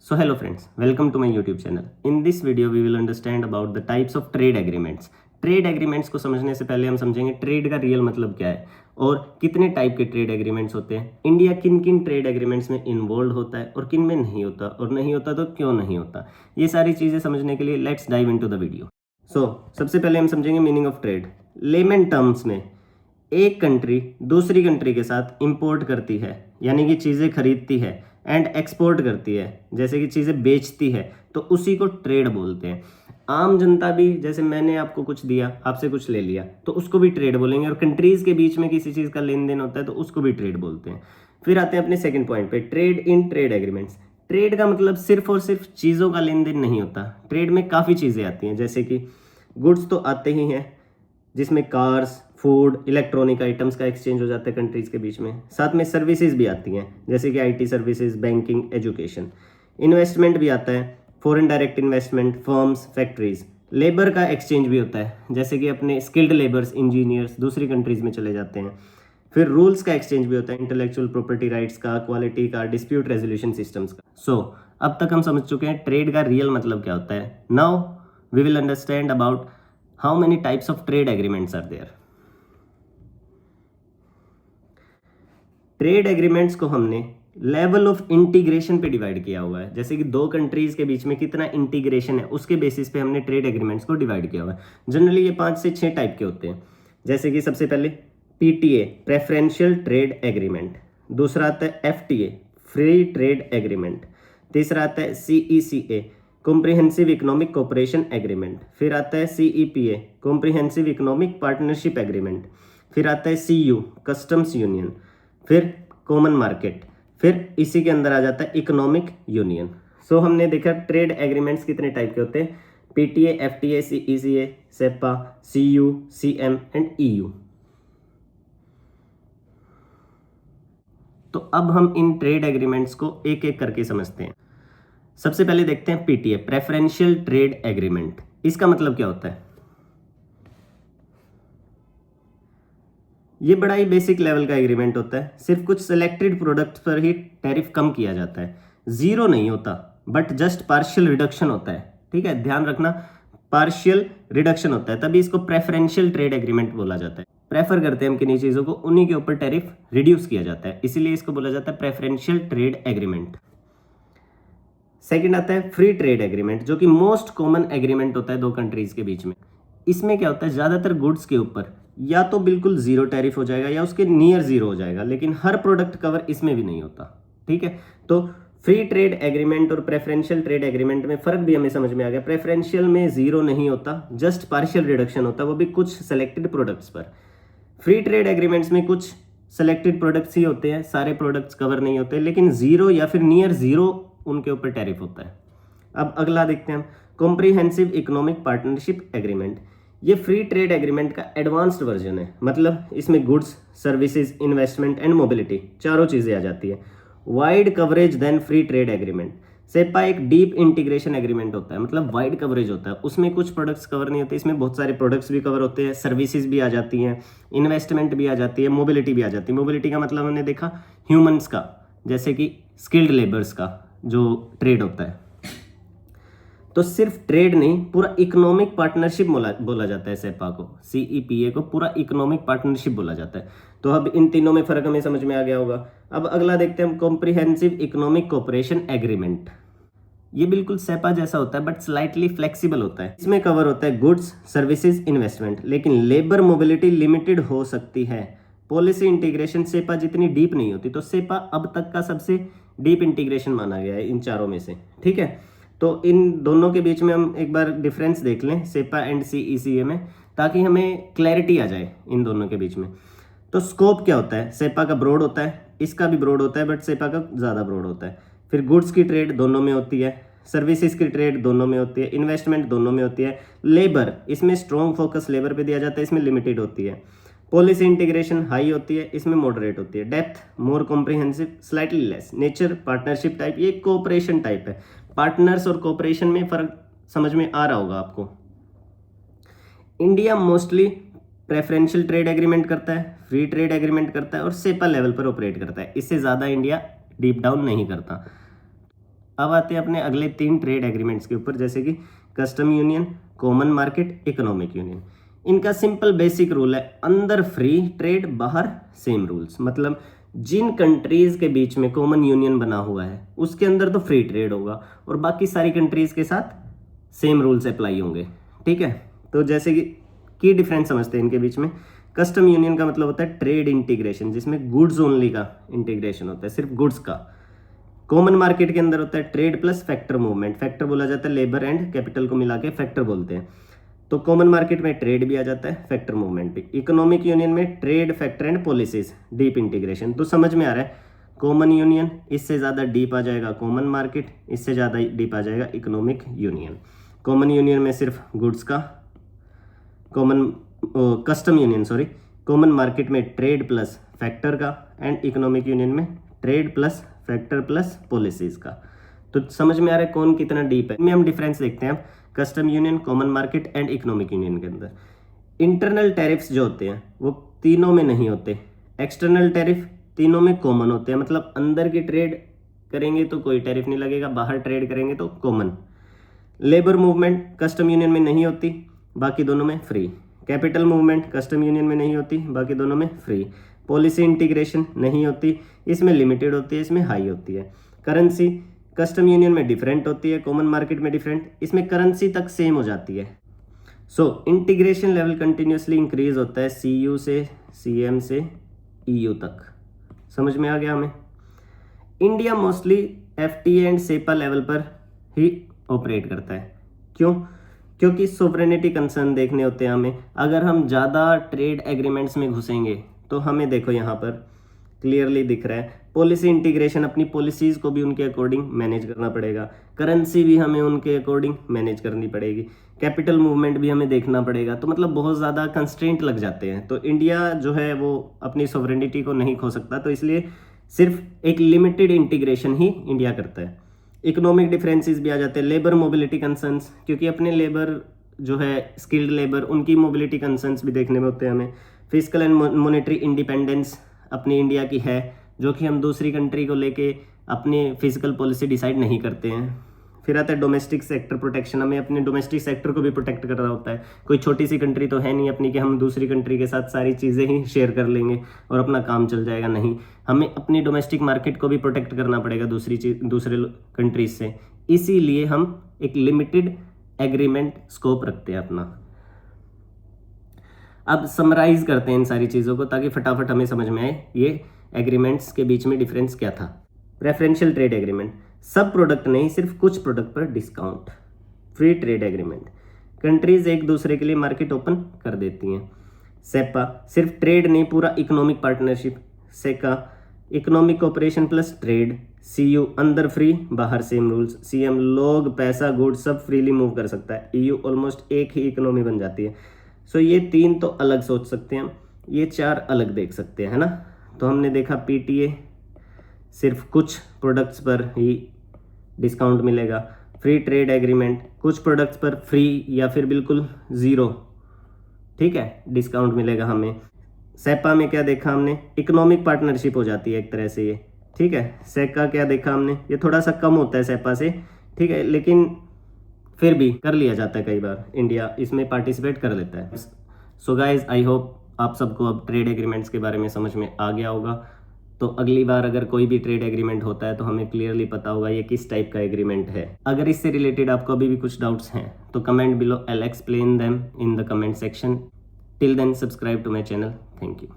So hello friends, welcome to my YouTube channel. In this video we will understand about the types of trade agreements. Trade agreements को समझने से पहले हम समझेंगे trade का real मतलब क्या है और कितने टाइप के ट्रेड एग्रीमेंट्स होते हैं, इंडिया किन किन ट्रेड एग्रीमेंट्स में इन्वॉल्व होता है और किन में नहीं होता, और नहीं होता तो क्यों नहीं होता। ये सारी चीज़ें समझने के लिए let's dive into the video. सबसे पहले हम समझेंगे meaning of trade. Lemon terms में एक कंट्री दूसरी कंट्री के साथ इंपोर्ट करती है, यानी कि चीज़ें खरीदती है, एंड एक्सपोर्ट करती है, जैसे कि चीज़ें बेचती है, तो उसी को ट्रेड बोलते हैं। आम जनता भी, जैसे मैंने आपको कुछ दिया, आपसे कुछ ले लिया, तो उसको भी ट्रेड बोलेंगे। और कंट्रीज़ के बीच में किसी चीज़ का लेन देन होता है तो उसको भी ट्रेड बोलते हैं। फिर आते हैं अपने सेकंड पॉइंट पे, trade in trade agreements. Trade का मतलब सिर्फ और सिर्फ चीज़ों का लेन देन नहीं होता। ट्रेड में काफ़ी चीज़ें आती हैं, जैसे कि गुड्स तो आते ही हैं, जिसमें कार्स, फूड, इलेक्ट्रॉनिक आइटम्स का एक्सचेंज हो जाता है कंट्रीज़ के बीच में। साथ में सर्विसेज भी आती हैं, जैसे कि IT services, banking, education. Investment भी आता है, foreign direct investment, firms, factories. Labour का एक्सचेंज भी होता है, जैसे कि अपने स्किल्ड लेबर्स, इंजीनियर्स दूसरी कंट्रीज़ में चले जाते हैं। फिर रूल्स का एक्सचेंज भी होता है, इंटेलेक्चुअल प्रॉपर्टी राइट्स का, क्वालिटी का, डिस्प्यूट रेजोल्यूशन सिस्टम्स का। अब तक हम समझ चुके हैं ट्रेड का रियल मतलब क्या होता है। Now we will understand about how many types of trade agreements are there. Trade agreements को हमने लेवल ऑफ इंटीग्रेशन पे डिवाइड किया हुआ है, जैसे कि दो कंट्रीज के बीच में कितना इंटीग्रेशन है उसके बेसिस पे हमने ट्रेड एग्रीमेंट्स को डिवाइड किया हुआ है। जनरली ये 5 से 6 टाइप के होते हैं, जैसे कि सबसे पहले पीटीए, प्रेफरेंशियल ट्रेड एग्रीमेंट। दूसरा आता है एफटीए, फ्री ट्रेड एग्रीमेंट। तीसरा आता है CECA, comprehensive economic cooperation agreement. फिर आता है CEPA, comprehensive economic partnership agreement. फिर आता है सीयू, कस्टम्स यूनियन। फिर कॉमन मार्केट। फिर इसी के अंदर आ जाता है इकोनॉमिक यूनियन। हमने देखा ट्रेड एग्रीमेंट्स कितने टाइप के होते हैं, PTA, FTA, CECA, CEPA, CU, CM and EU. तो अब हम इन ट्रेड एग्रीमेंट्स को एक एक करके समझते हैं। सबसे पहले देखते हैं पीटीए, प्रेफरेंशियल ट्रेड एग्रीमेंट। इसका मतलब क्या होता है? ये बड़ा ही बेसिक लेवल का एग्रीमेंट होता है। सिर्फ कुछ सिलेक्टेड प्रोडक्ट्स पर ही टैरिफ कम किया जाता है, जीरो नहीं होता, बट जस्ट पार्शियल रिडक्शन होता है। ठीक है, ध्यान रखना, पार्शियल रिडक्शन होता है, तभी इसको प्रेफरेंशियल ट्रेड एग्रीमेंट बोला जाता है। प्रेफर करते हैं हम किन्हीं चीज़ों को, उन्हीं के ऊपर टैरिफ रिड्यूस किया जाता है, इसीलिए इसको बोला जाता है प्रेफरेंशियल ट्रेड एग्रीमेंट। सेकेंड आता है फ्री ट्रेड एग्रीमेंट, जो कि मोस्ट कॉमन एग्रीमेंट होता है दो कंट्रीज के बीच में। इसमें क्या होता है, ज़्यादातर गुड्स के ऊपर या तो बिल्कुल जीरो टैरिफ हो जाएगा या उसके नियर जीरो हो जाएगा, लेकिन हर प्रोडक्ट कवर इसमें भी नहीं होता। ठीक है, तो फ्री ट्रेड एग्रीमेंट और प्रेफरेंशियल ट्रेड एग्रीमेंट में फ़र्क भी हमें समझ में आ गया। प्रेफरेंशियल में जीरो नहीं होता, जस्ट पार्शियल रिडक्शन होता है, वो भी कुछ सेलेक्टेड प्रोडक्ट्स पर। फ्री ट्रेड एग्रीमेंट्स में कुछ सेलेक्टेड प्रोडक्ट्स ही होते हैं, सारे प्रोडक्ट्स कवर नहीं होते, लेकिन जीरो या फिर नियर जीरो उनके ऊपर टैरिफ होता है। अब अगला देखते हैं हम, कॉम्प्रिहेंसिव इकोनॉमिक पार्टनरशिप एग्रीमेंट। ये फ्री ट्रेड एग्रीमेंट का एडवांस्ड वर्जन है, मतलब इसमें goods, services, investment and mobility चारों चीज़ें आ जाती है। Wide coverage then free trade agreement. CEPA एक डीप इंटीग्रेशन एग्रीमेंट होता है, मतलब वाइड कवरेज होता है, उसमें कुछ प्रोडक्ट्स कवर नहीं होते, इसमें बहुत सारे प्रोडक्ट्स भी कवर होते हैं, सर्विसेज भी आ जाती हैं, इन्वेस्टमेंट भी आ जाती है, मोबिलिटी भी आ जाती है। मोबिलिटी का मतलब हमने देखा ह्यूमंस का, जैसे कि स्किल्ड लेबर्स का जो ट्रेड होता है। तो सिर्फ ट्रेड नहीं, पूरा इकोनॉमिक पार्टनरशिप बोला जाता है सेपा को, सीईपीए को पूरा इकोनॉमिक पार्टनरशिप बोला जाता है। तो अब इन तीनों में फर्क हमें समझ में आ गया होगा। अब अगला देखते हैं हम, कॉम्प्रिहेंसिव इकोनॉमिक कोऑपरेशन एग्रीमेंट। ये बिल्कुल सेपा जैसा होता है, बट स्लाइटली फ्लेक्सिबल होता है। इसमें कवर होता है गुड्स, सर्विसेज, इन्वेस्टमेंट, लेकिन लेबर मोबिलिटी लिमिटेड हो सकती है। पॉलिसी इंटीग्रेशन सेपा जितनी डीप नहीं होती, तो सेपा अब तक का सबसे डीप इंटीग्रेशन माना गया है इन चारों में से। ठीक है, तो इन दोनों के बीच में हम एक बार डिफरेंस देख लें सेपा एंड सीईसीए में, ताकि हमें क्लैरिटी आ जाए इन दोनों के बीच में। तो स्कोप क्या होता है, सेपा का ब्रॉड होता है, इसका भी ब्रॉड होता है, बट सेपा का ज़्यादा ब्रॉड होता है। फिर गुड्स की ट्रेड दोनों में होती है, सर्विसेज की ट्रेड दोनों में होती है, इन्वेस्टमेंट दोनों में होती है। लेबर, इसमें स्ट्रॉन्ग फोकस लेबर पे दिया जाता है, इसमें लिमिटेड होती है। पॉलिसी इंटीग्रेशन हाई होती है, इसमें मॉडरेट होती है। डेप्थ मोर comprehensive, slightly less. Nature partnership type, ये कोऑपरेशन टाइप है। पार्टनर्स और कोऑपरेशन में फ़र्क समझ में आ रहा होगा आपको। India mostly preferential trade agreement करता है, फ्री ट्रेड एग्रीमेंट करता है और सेपा लेवल पर ऑपरेट करता है। इससे ज़्यादा इंडिया डीप डाउन नहीं करता। अब आते हैं अपने अगले 3 ट्रेड एग्रीमेंट्स के ऊपर, जैसे कि custom union, common market, economic union. इनका सिंपल बेसिक रूल है, अंदर फ्री ट्रेड, बाहर सेम रूल्स। मतलब जिन कंट्रीज के बीच में कॉमन यूनियन बना हुआ है उसके अंदर तो फ्री ट्रेड होगा और बाकी सारी कंट्रीज के साथ सेम रूल्स अप्लाई होंगे, ठीक है। तो जैसे कि डिफरेंस समझते हैं इनके बीच में। कस्टम यूनियन का मतलब होता है ट्रेड इंटीग्रेशन, जिसमें गुड्स ओनली का इंटीग्रेशन होता है, सिर्फ गुड्स का। कॉमन मार्केट के अंदर होता है trade plus factor movement, factor बोला जाता है लेबर एंड कैपिटल को मिला के फैक्टर बोलते हैं। तो कॉमन मार्केट में ट्रेड भी आ जाता है, फैक्टर मूवमेंट भी। इकोनॉमिक यूनियन में trade, factor and policies, deep integration. तो समझ में आ रहा है, कॉमन यूनियन, इससे ज़्यादा डीप आ जाएगा कॉमन मार्केट, इससे ज़्यादा डीप आ जाएगा इकोनॉमिक यूनियन। कॉमन यूनियन में सिर्फ गुड्स का, कस्टम यूनियन कॉमन मार्केट में ट्रेड प्लस फैक्टर का, एंड इकोनॉमिक यूनियन में trade plus factor plus policies का। तो समझ में आ रहा है कौन कितना डीप है। इनमें हम डिफरेंस देखते हैं, custom union, common market and economic union के अंदर इंटरनल टैरिफ्स जो होते हैं वो तीनों में नहीं होते, एक्सटर्नल टैरिफ तीनों में कॉमन होते हैं। मतलब अंदर की ट्रेड करेंगे तो कोई टैरिफ नहीं लगेगा, बाहर ट्रेड करेंगे तो common. Labour movement custom union में नहीं होती, बाकी दोनों में free. Capital movement custom union में नहीं होती, बाकी दोनों में फ्री। पॉलिसी इंटीग्रेशन नहीं होती, इसमें लिमिटेड होती है, इसमें हाई होती है। करेंसी कस्टम यूनियन में डिफरेंट होती है, कॉमन मार्केट में डिफरेंट, इसमें करेंसी तक सेम हो जाती है। So integration level continuously increase होता है CU से CM से EU तक। समझ में आ गया हमें। India mostly FTA and CEPA level पर ही ऑपरेट करता है। क्यों? क्योंकि सोवरेनिटी कंसर्न देखने होते हैं हमें। अगर हम ज़्यादा ट्रेड एग्रीमेंट्स में घुसेंगे तो हमें देखो यहाँ पर क्लियरली दिख रहा है, पॉलिसी इंटीग्रेशन, अपनी पॉलिसीज़ को भी उनके अकॉर्डिंग मैनेज करना पड़ेगा, करेंसी भी हमें उनके अकॉर्डिंग मैनेज करनी पड़ेगी, कैपिटल मूवमेंट भी हमें देखना पड़ेगा। तो मतलब बहुत ज़्यादा कंस्ट्रेंट लग जाते हैं। तो इंडिया जो है वो अपनी सोवरेनिटी को नहीं खो सकता, तो इसलिए सिर्फ एक लिमिटेड इंटीग्रेशन ही इंडिया करता है। इकोनॉमिक डिफरेंसेस भी आ जाते हैं, लेबर मोबिलिटी कंसर्न्स, क्योंकि अपने लेबर जो है स्किल्ड लेबर, उनकी मोबिलिटी कंसर्न्स भी देखने में होते हैं हमें। फिजिकल एंड मॉनेटरी इंडिपेंडेंस अपनी इंडिया की है, जो कि हम दूसरी कंट्री को लेके अपनी फिजिकल पॉलिसी डिसाइड नहीं करते हैं। फिर आता है डोमेस्टिक सेक्टर प्रोटेक्शन, हमें अपने डोमेस्टिक सेक्टर को भी प्रोटेक्ट करना होता है। कोई छोटी सी कंट्री तो है नहीं अपनी कि हम दूसरी कंट्री के साथ सारी चीज़ें ही शेयर कर लेंगे और अपना काम चल जाएगा, नहीं। हमें अपनी डोमेस्टिक मार्केट को भी प्रोटेक्ट करना पड़ेगा दूसरे कंट्रीज से। इसीलिए हम एक लिमिटेड एग्रीमेंट स्कोप रखते हैं अपना। अब समराइज करते हैं इन सारी चीज़ों को ताकि फटाफट हमें समझ में आए ये एग्रीमेंट्स के बीच में डिफरेंस क्या था। प्रेफरेंशियल ट्रेड एग्रीमेंट, सब प्रोडक्ट नहीं, सिर्फ कुछ प्रोडक्ट पर discount. Free trade agreement, countries एक दूसरे के लिए मार्केट ओपन कर देती हैं। सेपा, सिर्फ ट्रेड नहीं, पूरा इकोनॉमिक पार्टनरशिप। सेका, economic cooperation plus trade. CU, अंदर फ्री बाहर सेम रूल्स। CM, लोग, पैसा, गुड्स सब फ्रीली मूव कर सकता है। EU ऑलमोस्ट एक ही इकोनॉमी बन जाती है। सो ये 3 तो अलग सोच सकते हैं, ये 4 अलग देख सकते हैं, है ना। तो हमने देखा PTA, सिर्फ कुछ प्रोडक्ट्स पर ही डिस्काउंट मिलेगा। फ्री ट्रेड एग्रीमेंट, कुछ प्रोडक्ट्स पर फ्री या फिर बिल्कुल ज़ीरो, ठीक है, डिस्काउंट मिलेगा हमें। सेपा में क्या देखा हमने, इकोनॉमिक पार्टनरशिप हो जाती है एक तरह से ये, ठीक है। सेका क्या देखा हमने, ये थोड़ा सा कम होता है सेपा से, ठीक है, लेकिन फिर भी कर लिया जाता है, कई बार इंडिया इसमें पार्टिसिपेट कर लेता है। सो गाइज, आई होप आप सबको अब ट्रेड एग्रीमेंट्स के बारे में समझ में आ गया होगा। तो अगली बार अगर कोई भी ट्रेड एग्रीमेंट होता है तो हमें क्लियरली पता होगा ये किस टाइप का एग्रीमेंट है। अगर इससे रिलेटेड आपको अभी भी कुछ डाउट्स हैं तो comment below, I will explain them in the comment section. Till then, subscribe to my channel. Thank you.